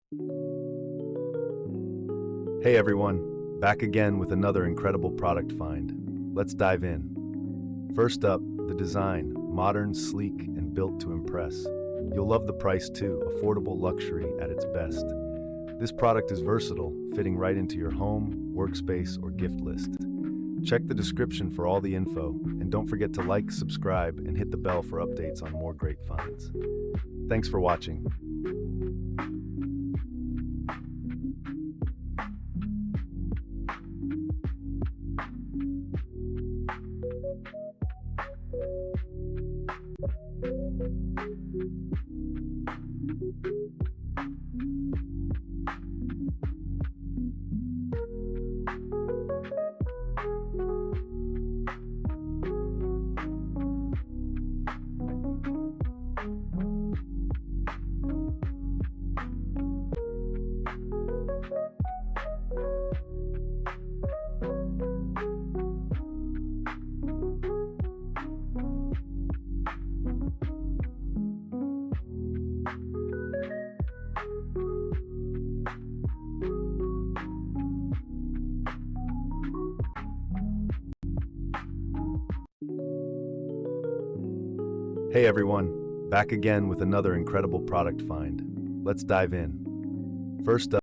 Hey everyone, back again with another incredible product find. Let's dive in. First up, the design, modern, sleek, and built to impress. You'll love the price too, affordable luxury at its best. This product is versatile, fitting right into your home, workspace, or gift list. Check the description for all the info, and don't forget to like, subscribe, and hit the bell for updates on more great finds. Thanks for watching. Hey everyone, back again with another incredible product find. Let's dive in. First up,